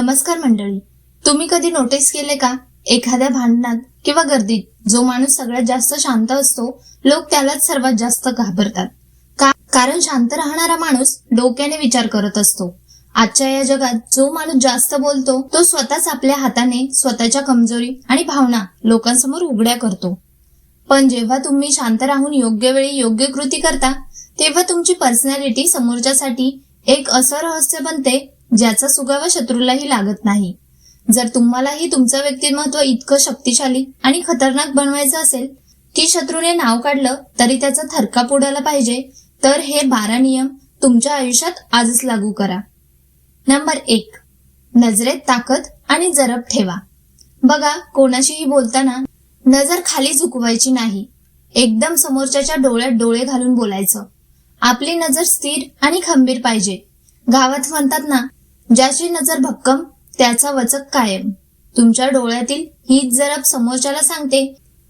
नमस्कार मंडळी. तुम्ही कधी नोटीस केले का, एखाद्या भांडणात किंवा गर्दीत जो माणूस सगळ्यात जास्त शांत असतो, लोक त्यालाच सर्वात जास्त घाबरतात. कारण शांत राहणारा माणूस डोक्याने विचार करत असतो. आजच्या या जगात जो माणूस जास्त बोलतो तो स्वतःच आपल्या हाताने स्वतःच्या कमजोरी आणि भावना लोकांसमोर उघड्या करतो. पण जेव्हा तुम्ही शांत राहून योग्य वेळी योग्य कृती करता, तेव्हा तुमची पर्सनॅलिटी समोरच्यासाठी एक असं रहस्य बनते ज्याचा सुगावा शत्रूलाही लागत नाही. जर तुम्हालाही तुमचं व्यक्तिमत्व इतकं शक्तिशाली आणि खतरनाक बनवायचं असेल की शत्रूने नाव काढलं तरी त्याचा थरकाप उडाला पाहिजे, तर हे 12 नियम तुमच्या आयुष्यात आजच लागू करा. नंबर 1. नजरेत ताकद आणि जरब ठेवा. बघा, कोणाशीही बोलताना नजर खाली झुकवायची नाही. एकदम समोरच्याच्या डोळ्यात डोळे घालून बोलायचं. आपली नजर स्थिर आणि खंबीर पाहिजे. गावात म्हणतात ना, ज्याची नजर भक्कम त्याचा वचक कायम. तुमच्या डोळ्यातील हीच जरब समोरच्याला सांगते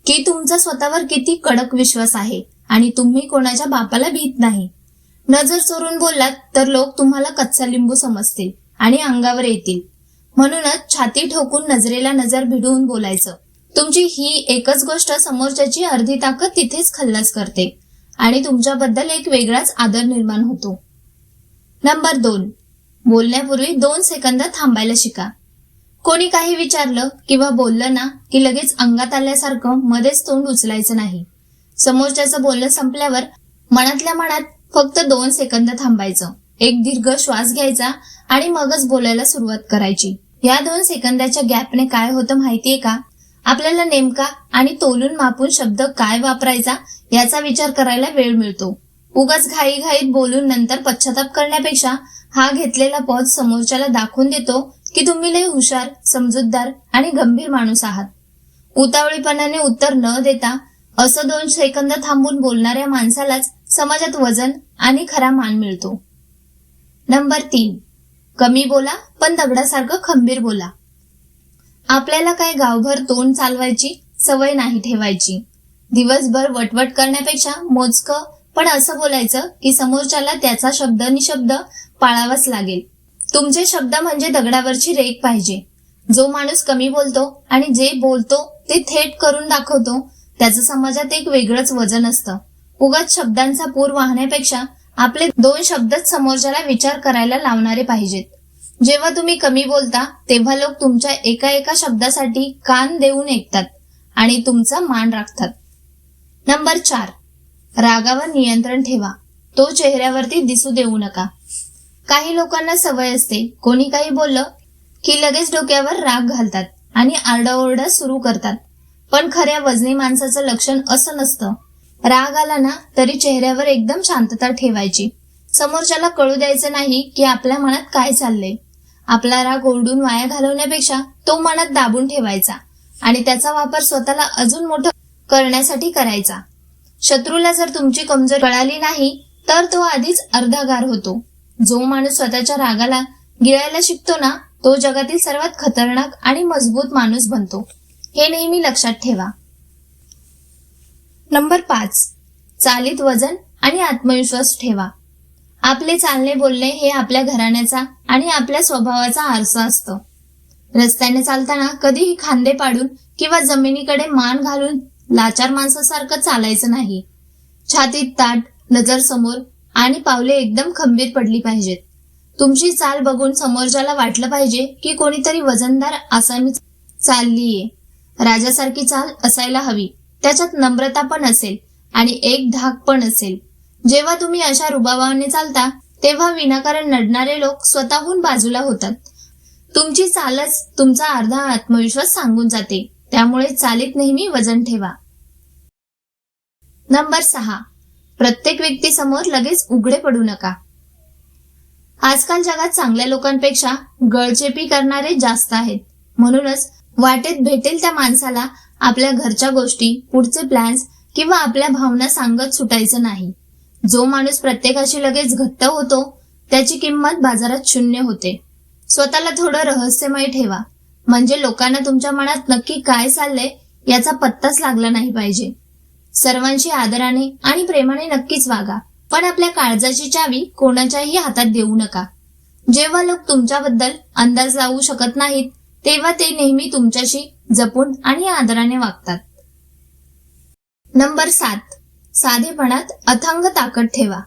की तुमचा स्वतःवर किती कडक विश्वास आहे आणि तुम्ही कोणाच्या बापाला भीत नाही. नजर चोरून बोललात तर लोक तुम्हाला कच्चा लिंबू समजतील आणि अंगावर येतील. म्हणूनच छाती ठोकून नजरेला नजर भिडवून बोलायचं. तुमची ही एकच गोष्ट समोरच्याची अर्धी ताकद तिथेच खल्लास करते आणि तुमच्याबद्दल एक वेगळाच आदर निर्माण होतो. नंबर 2. बोलण्यापूर्वी 2 सेकंद थांबायला शिका. कोणी काही विचारलं किंवा बोललं ना की लगेच अंगात आल्यासारखं मध्येच तोंड उचलायचं नाही. समोरच्याचं बोलणं संपल्यावर मनातल्या मनात फक्त 2 सेकंद थांबायचं. एक दीर्घ श्वास घ्यायचा आणि मगच बोलायला सुरुवात करायची. या 2 सेकंदाच्या गॅपने काय होतं माहितीये का? आपल्याला नेमका आणि तोलून मापून शब्द काय वापरायचा याचा विचार करायला वेळ मिळतो. उगाच घाईघाईत बोलून नंतर पश्चाताप करण्यापेक्षा हा घेतलेला पॉज समोरच्याला दाखवून देतो की तुम्ही लय हुशार, समजूतदार आणि गंभीर माणूस आहात. उतावळीपणाने उत्तर न देता असं 2 सेकंद थांबून बोलणाऱ्या माणसालाच समाजात वजन आणि खरा मान मिळतो. नंबर 3. कमी बोला पण दगडासारखं खंबीर बोला. आपल्याला काय गावभर तोंड चालवायची सवय नाही ठेवायची. दिवसभर वटवट करण्यापेक्षा मोजकं पण असं बोलायचं की समोरच्याला त्याचा शब्द निशब्द पाळावाच लागेल. तुमचे शब्द म्हणजे दगडावरची रेख पाहिजे. जो माणूस कमी बोलतो आणि जे बोलतो ते थेट करून दाखवतो त्याचं समाजात एक वेगळंच वजन असतं. उगाच शब्दांचा पूर वाहण्यापेक्षा आपले 2 शब्दच समोरच्याला विचार करायला लावणारे पाहिजेत. जेव्हा तुम्ही कमी बोलता तेव्हा लोक तुमच्या एका शब्दासाठी कान देऊन ऐकतात आणि तुमचा मान राखतात. नंबर 4. रागावर नियंत्रण ठेवा. तो चेहऱ्यावरती दिसू देऊ नका. काही लोकांना सवय असते, कोणी काही बोललं की लगेच डोक्यावर राग घालतात आणि आरडाओरडा सुरू करतात. पण खऱ्या वजनी माणसाचं लक्षण असं नसतं. राग आला ना तरी चेहऱ्यावर एकदम शांतता ठेवायची. समोरच्याला कळू द्यायचं नाही की आपल्या मनात काय चाललंय. आपला राग ओरडून वाया घालवण्यापेक्षा तो मनात दाबून ठेवायचा आणि त्याचा वापर स्वतःला अजून मोठं करण्यासाठी करायचा. शत्रूला जर तुमची कमजोरी कळाली नाही तर तो आधीच अर्धागार होतो. जो माणूस स्वतःच्या रागाला गिळायला शिकतो ना तो जगातील सर्वात खतरनाक आणि मजबूत माणूस बनतो. हे नेहमी लक्षात ठेवा. नंबर 5. चालीत वजन आणि आत्मविश्वास ठेवा. आपले चालणे बोलणे हे आपल्या घराण्याचा आणि आपल्या स्वभावाचा आरसा असतं. रस्त्याने चालताना कधीही खांदे पाडून किंवा जमिनीकडे मान घालून लाचार माणसासारखं चालायचं नाही. छातीत ताठ, नजर समोर आणि पावले एकदम खंबीर पडली पाहिजेत. तुमची चाल बघून समोरच्याला वाटलं पाहिजे की कोणीतरी वजनदार आसामी चाललीये. राजासारखी चाल असायला हवी. त्याच्यात नम्रता पण असेल आणि एक धाक पण असेल. जेव्हा तुम्ही अशा रुबाबाने चालता तेव्हा विनाकारण नडणारे लोक स्वतःहून बाजूला होतात. तुमची चालच तुमचा अर्धा आत्मविश्वास सांगून जाते. त्यामुळे चालीत नेहमी वजन ठेवा. नंबर 6. प्रत्येक व्यक्तीसमोर लगेच उघडे पडू नका. आजकाल जगात चांगल्या लोकांपेक्षा गळचेपी करणारे जास्त आहेत. म्हणूनच वाटेत भेटेल त्या माणसाला आपल्या घरच्या गोष्टी, पुढचे प्लॅन्स किंवा आपल्या भावना सांगत सुटायचं नाही. जो माणूस प्रत्येकाशी लगेच घट्ट होतो त्याची किंमत बाजारात 0 होते. स्वतःला थोडं रहस्यमय ठेवा. म्हणजे लोकांना तुमच्या मनात नक्की काय चाललंय याचा पत्ताच लागला नाही पाहिजे. सर्वांशी आदराने आणि प्रेमाने नक्कीच वागा, पण आपल्या काळजाची चावी कोणाच्याही हातात देऊ नका. जेव्हा लोक तुमच्याबद्दल अंदाज लावू शकत नाहीत तेव्हा ते नेहमी तुमच्याशी जपून आणि आदराने वागतात. नंबर 7. साधेपणात अथांग ताकद ठेवा.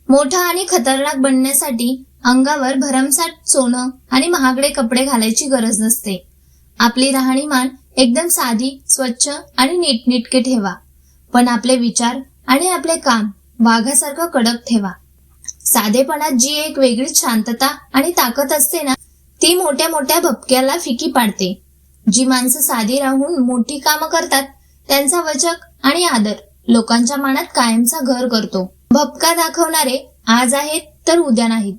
मोठा आणि खतरनाक बनण्यासाठी अंगावर भरमसाठ सोनं आणि महागडे कपडे घालायची गरज नसते. आपली राहणीमान एकदम साधी, स्वच्छ आणि नीटनेटके ठेवा. पण आपले विचार आणि आपले काम वाघासारखं कडक ठेवा. साधेपणात जी एक वेगळीच शांतता आणि ताकद असते ना, ती मोठ्या मोठ्या भपक्याला फिकी पाडते. जी माणसं साधी राहून मोठी कामं करतात त्यांचा वचक आणि आदर लोकांच्या मनात कायमचा घर करतो. भपका दाखवणारे आज आहेत तर उद्या नाहीत,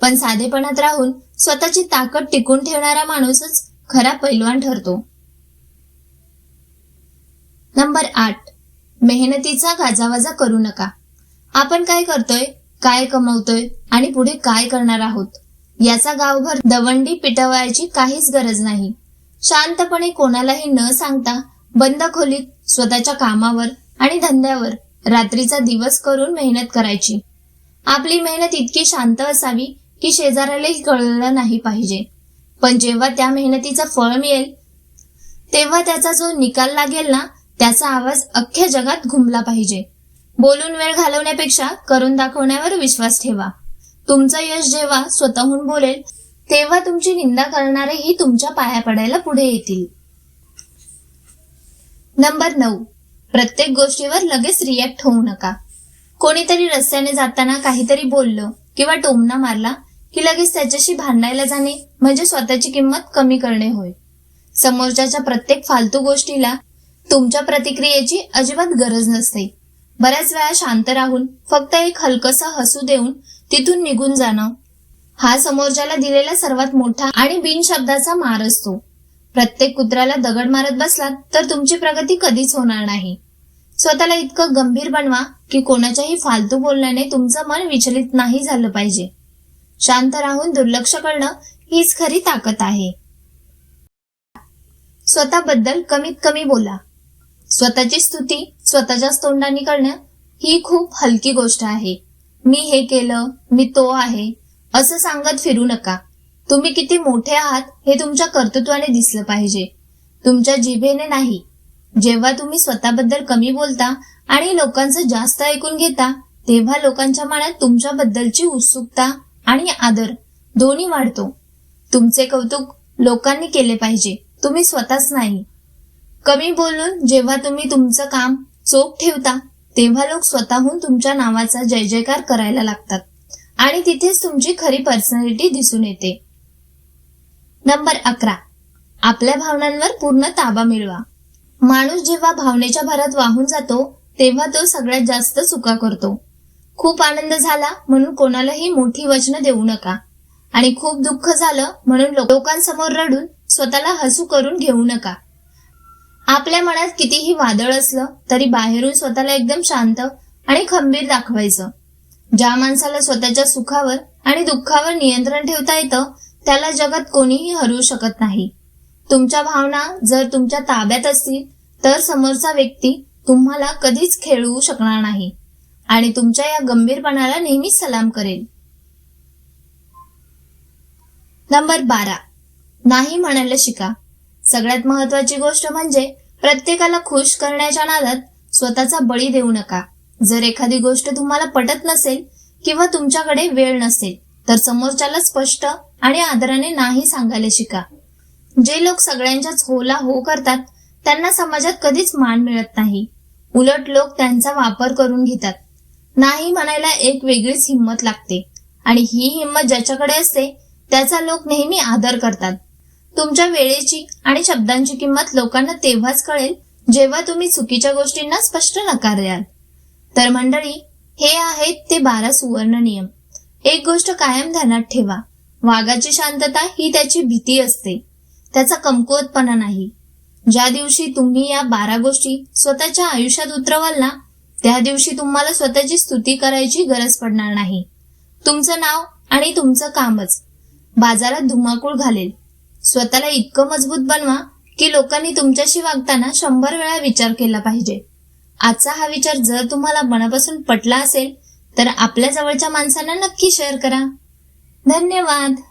पण साधेपणात राहून स्वतःची ताकद टिकून ठेवणारा माणूसच खरा पैलवान ठरतो. नंबर 8. मेहनतीचा गाजावाजा करू नका. आपण काय करतोय, काय कमवतोय आणि पुढे काय करणार आहोत याचा गावभर दवंडी पिटवायची काहीच गरज नाही. शांतपणे कोणालाही न सांगता बंद खोलीत स्वतःच्या कामावर आणि धंद्यावर रात्रीचा दिवस करून मेहनत करायची. आपली मेहनत इतकी शांत असावी की शेजाऱ्यालाही कळलं नाही पाहिजे. पण जेव्हा त्या मेहनतीचं फळ मिळेल तेव्हा त्याचा जो निकाल लागेल ना, त्याचा आवाज अख्ख्या जगात घुमला पाहिजे. बोलून वेळ घालवण्यापेक्षा करून दाखवण्यावर विश्वास ठेवा. तुमचं यश जेव्हा स्वतःहून बोलेल तेव्हा तुमची निंदा करणारेही तुमच्या पाया पडायला पुढे येतील. नंबर 9. प्रत्येक गोष्टीवर लगेच रिॲक्ट होऊ नका. कोणीतरी रस्त्याने जाताना काहीतरी बोललं किंवा टोमणा मारला की लगेच त्याच्याशी भांडायला जाणे म्हणजे स्वतःची किंमत कमी करणे होय. समोरच्याच्या प्रत्येक फालतू गोष्टीला तुमच्या प्रतिक्रियेची अजिबात गरज नसते. बऱ्याच वेळा शांत राहून फक्त एक हलकसं हसू देऊन तिथून निघून जाणं हा समोरच्याला दिलेला सर्वात मोठा आणि बिनशब्दाचा मार असतो. प्रत्येक कुत्र्याला दगड मारत बसलात तर तुमची प्रगती कधीच होणार नाही. स्वतःला इतकं गंभीर बनवा की कोणाच्याही फालतू बोलण्याने तुमचं मन विचलित नाही झालं पाहिजे. शांत राहून दुर्लक्ष करणं हीच खरी ताकद आहे. स्वतःबद्दल कमीत कमी बोला. स्वतःची स्तुती स्वतःच्याच तोंडाने करणं ही खूप हलकी गोष्ट आहे. मी हे केलं, मी तो आहे असं सांगत फिरू नका. तुम्ही किती मोठे आहात हे तुमच्या कर्तृत्वाने दिसलं पाहिजे, तुमच्या जिभेने नाही. जेव्हा तुम्ही स्वतःबद्दल कमी बोलता आणि लोकांचं जास्त ऐकून घेता तेव्हा लोकांच्या मनात तुमच्याबद्दलची उत्सुकता आणि आदर दोन्ही वाढतो. तुमचे कौतुक लोकांनी केले पाहिजे, तुम्ही स्वतःच नाही. कमी बोलून जेव्हा तुम्ही तुमचं काम चोख ठेवता तेव्हा लोक स्वतःहून तुमच्या नावाचा जय जयकार करायला लागतात आणि तिथेच तुमची खरी पर्सनॅलिटी दिसून येते. नंबर 11. आपल्या भावनांवर पूर्ण ताबा मिळवा. माणूस जेव्हा भावनेच्या भरात वाहून जातो तेव्हा तो सगळ्यात जास्त चुका करतो. खूप आनंद झाला म्हणून कोणालाही मोठी वचनं देऊ नका आणि खूप दुःख झालं म्हणून लोकांसमोर रडून स्वतःला हसू करून घेऊ नका. आपल्या मनात कितीही वादळ असलं तरी बाहेरून स्वतःला एकदम शांत आणि खंबीर दाखवायचं. ज्या माणसाला स्वतःच्या सुखावर आणि दुःखावर नियंत्रण ठेवता येतं त्याला जगात कोणीही हरवू शकत नाही. तुमच्या भावना जर तुमच्या ताब्यात असतील तर समोरचा व्यक्ती तुम्हाला कधीच खेळवू शकणार नाही आणि तुमच्या या गंभीरपणाला नेहमीच सलाम करेल. नंबर 12. नाही म्हणायला शिका. सगळ्यात महत्वाची गोष्ट म्हणजे प्रत्येकाला खुश करण्याच्या नादात स्वतःचा बळी देऊ नका. जर एखादी गोष्ट तुम्हाला पटत नसेल किंवा तुमच्याकडे वेळ नसेल तर समोरच्याला स्पष्ट आणि आदराने नाही सांगायला शिका. जे लोक सगळ्यांच्याच होला हो करतात त्यांना समाजात कधीच मान मिळत नाही. उलट लोक त्यांचा वापर करून घेतात. नाही म्हणायला एक वेगळीच हिंमत लागते आणि ही हिंमत ज्याच्याकडे असते त्याचा लोक नेहमी आदर करतात. तुमच्या वेळेची आणि शब्दांची किंमत लोकांना तेव्हाच कळेल जेव्हा तुम्ही चुकीच्या गोष्टींना स्पष्ट नकार द्याल. तर मंडळी, हे आहेत ते 12 सुवर्ण नियम. एक गोष्ट कायम ध्यानात ठेवा, वाघाची शांतता ही त्याची भीती असते, त्याचा कमकुवतपणा नाही. ज्या दिवशी तुम्ही या 12 गोष्टी स्वतःच्या आयुष्यात उतरवाल ना त्या दिवशी तुम्हाला स्वतःची स्तुती करायची गरज पडणार नाही. तुमचं नाव आणि तुमचं कामच बाजारात धुमाकूळ घालेल. स्वतःला इतकं मजबूत बनवा की लोकांनी तुमच्याशी वागताना 100 वेळा विचार केला पाहिजे. आजचा हा विचार जर तुम्हाला मनापासून पटला असेल तर आपल्या जवळच्या माणसांना नक्की शेअर करा. धन्यवाद.